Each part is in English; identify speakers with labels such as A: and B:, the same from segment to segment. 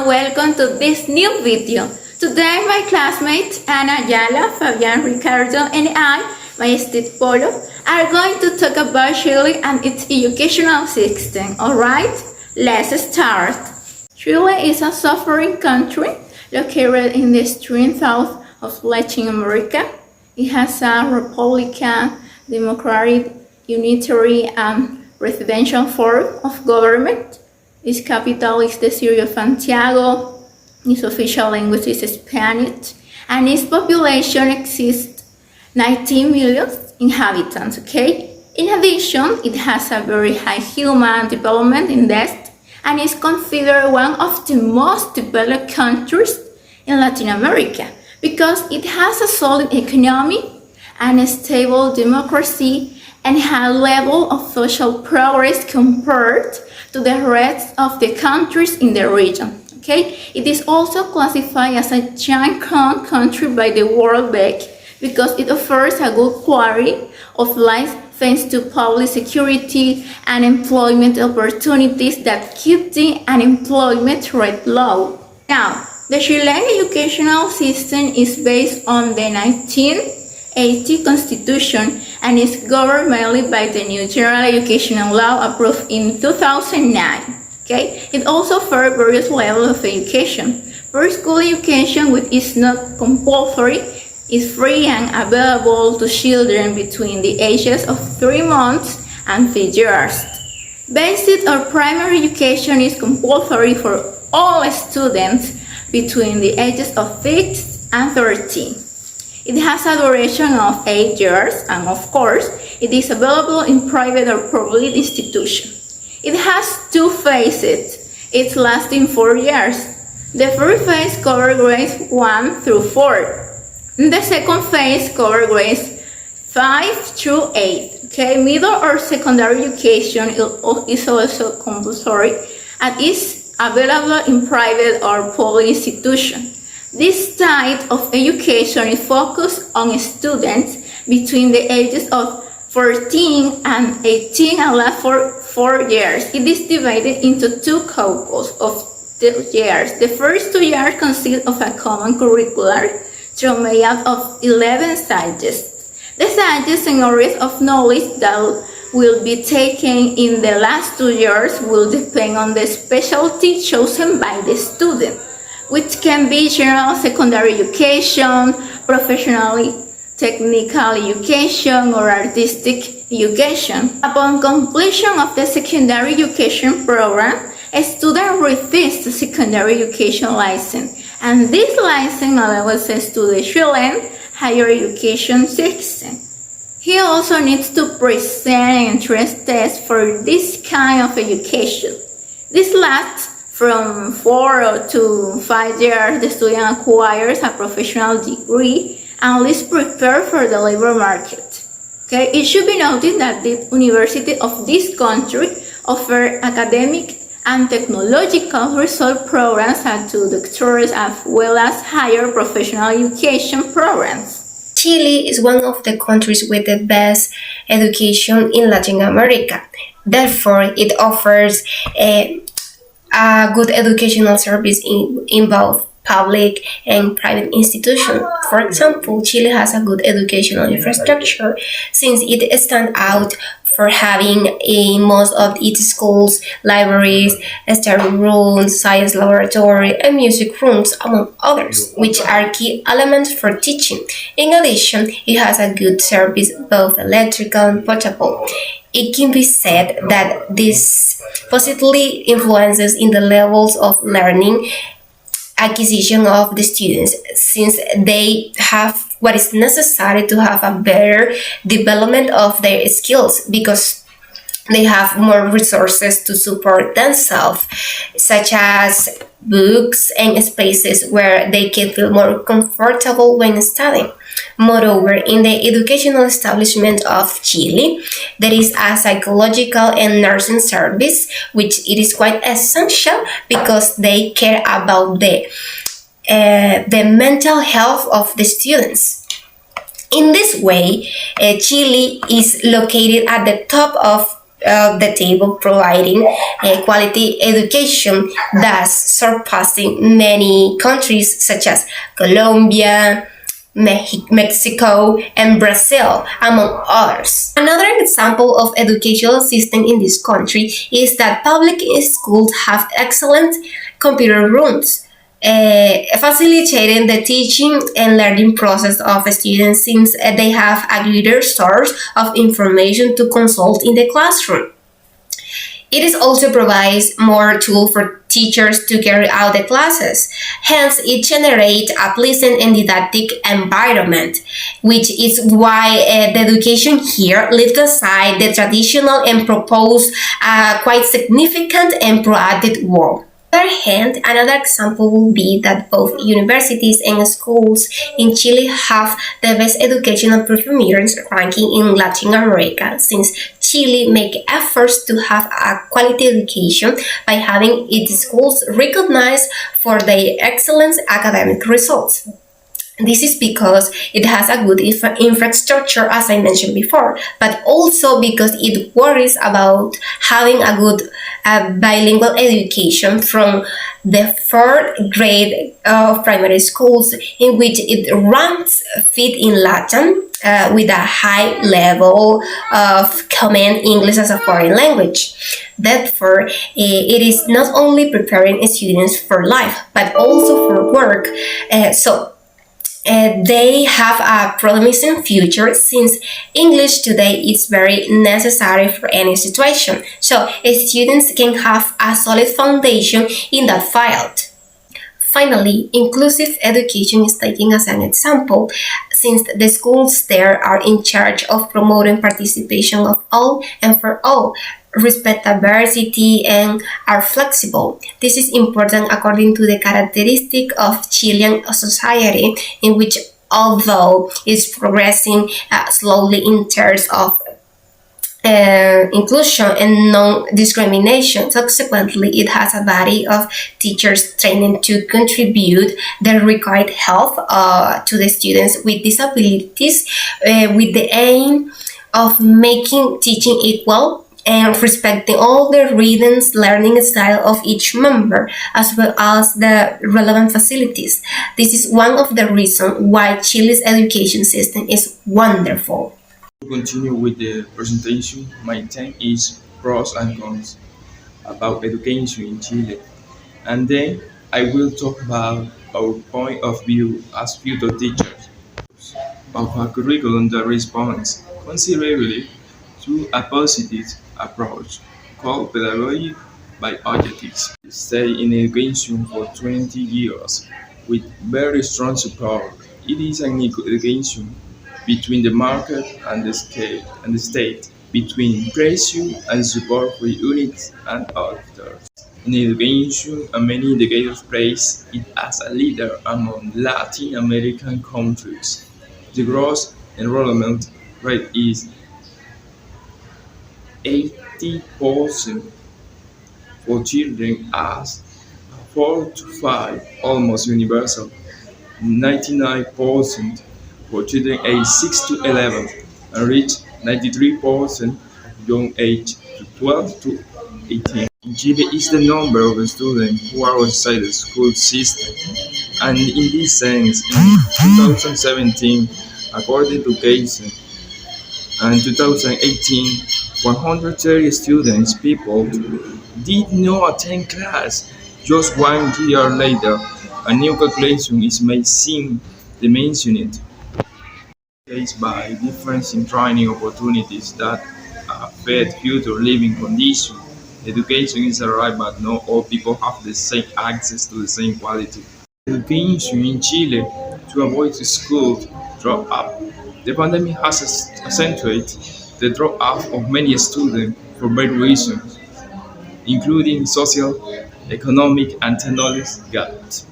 A: and welcome to this new video. Today my classmates Ana Ayala, Fabian Ricardo and I, my Steve Polo, are going to talk about Chile and its educational system. Alright, let's start. Chile is a sovereign country located in the extreme south of Latin America. It has a republican, democratic, unitary and presidential form of government. Its capital is the city of Santiago. Its official language is Spanish, and its population exceeds 19 million inhabitants. Okay. In addition, it has a very high human development index and is considered one of the most developed countries in Latin America because it has a solid economy and a stable democracy and high level of social progress compared to the rest of the countries in the region. Okay? It is also classified as a giant country by the World Bank because it offers a good quality of life thanks to public security and employment opportunities that keep the unemployment rate low. Now, the Chilean educational system is based on the 1980 Constitution and is governed mainly by the new General Educational Law approved in 2009. Okay? It also offers various levels of education. Preschool education, which is not compulsory, is free and available to children between the ages of 3 months and 3 years. Basic or primary education is compulsory for all students between the ages of 6 and 13. It has a duration of 8 years, and of course, it is available in private or public institutions. It has 2 phases, each lasting 4 years. The first phase covers grades 1 through 4. The second phase covers grades 5 through 8. Okay, middle or secondary education is also compulsory and is available in private or public institutions. This type of education is focused on students between the ages of 14 and 18 and lasts for 4 years. It is divided into 2 cohorts of 2 years. The first 2 years consist of a common curricular made up of 11 subjects. The subjects and areas of knowledge that will be taken in the last 2 years will depend on the specialty chosen by the student, which can be general secondary education, professional technical education, or artistic education. Upon completion of the secondary education program, a student receives the secondary education license, and this license allows us to the Chilean higher education system. He also needs to present an entrance test for this kind of education. This lasts from 4 to 5 years. The student acquires a professional degree and is prepared for the labor market. Okay, it should be noted that the university of this country offers academic and technological research programs and to doctors as well as higher professional education programs.
B: Chile is one of the countries with the best education in Latin America. Therefore, it offers a good educational service in both public and private institutions. For example, Chile has a good educational infrastructure since it stands out for having in most of its schools, libraries, study rooms, science laboratory, and music rooms, among others, which are key elements for teaching. In addition, it has a good service, both electrical and potable. It can be said that this positively influences in the levels of learning acquisition of the students, since they have what is necessary to have a better development of their skills because they have more resources to support themselves, such as books and spaces where they can feel more comfortable when studying. Moreover, in the educational establishment of Chile, there is a psychological and nursing service, which it is quite essential because they care about the mental health of the students. In this way, Chile is located at the top of the table, providing a quality education, thus surpassing many countries such as Colombia, Mexico, and Brazil, among others. Another example of educational system in this country is that public schools have excellent computer rooms, facilitating the teaching and learning process of students since they have a greater source of information to consult in the classroom. It is also provides more tools for teachers to carry out the classes. Hence, it generates a pleasant and didactic environment, which is why the education here leaves aside the traditional and propose a quite significant and proactive work. On the other hand, another example will be that both universities and schools in Chile have the best educational performance ranking in Latin America, since Chile make efforts to have a quality education by having its schools recognized for their excellent academic results. This is because it has a good infrastructure, as I mentioned before, but also because it worries about having a good bilingual education from the third grade of primary schools, in which it ranks fit in Latin with a high level of command English as a foreign language. Therefore, it is not only preparing students for life, but also for work. They have a promising future since English today is very necessary for any situation. So students can have a solid foundation in that field. Finally, inclusive education is taken as an example, since the schools there are in charge of promoting participation of all and for all, respect diversity, and are flexible. This is important according to the characteristic of Chilean society, in which although it's progressing slowly in terms of inclusion and non-discrimination. Subsequently, it has a body of teachers training to contribute the required help to the students with disabilities, with the aim of making teaching equal and respecting all the readings learning style of each member, as well as the relevant facilities. This is one of the reasons why Chile's education system is wonderful.
C: To continue with the presentation, my theme is pros and cons about education in Chile. And then I will talk about our point of view as future teachers of a curriculum that responds considerably to a positive approach called pedagogy by objectives. Stay in education for 20 years with very strong support. It is an equal education between the market and the state, between pressure and support for units and others. In education, many indicators place it as a leader among Latin American countries. The gross enrollment rate is 80% for children as 4 to 5, almost universal. 99% for children aged 6 to 11 and reach 93% young age to 12 to 18. In Chile is the number of students who are outside the school system. And in this sense, in 2017, according to Kaizen, and 2018, 130 students people did not attend class. Just 1 year later, a new calculation is made seeing the mentioned case by difference in training opportunities that affect future living conditions. Education is a right, but not all people have the same access to the same quality. Education in Chile to avoid school dropout. The pandemic has accentuated the dropout of many students for various reasons, including social, economic, and technology gaps.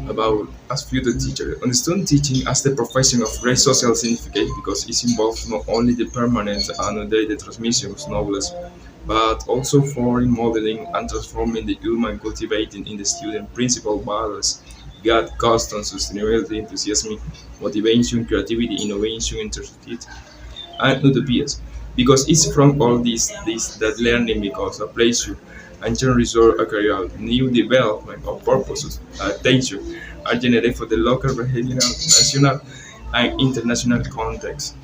C: About as future teacher, understand teaching as the profession of great social significance because it involves not only the permanent and daily transmission of knowledge, but also foreign modeling and transforming the human, cultivating in the student principal values, God, custom, sustainability, enthusiasm, motivation, creativity, innovation, intensity, and utopias. because it's from all this that learning becomes a pleasure and can result a career. New development of purposes, attention are generated for the local, regional, national, and international context.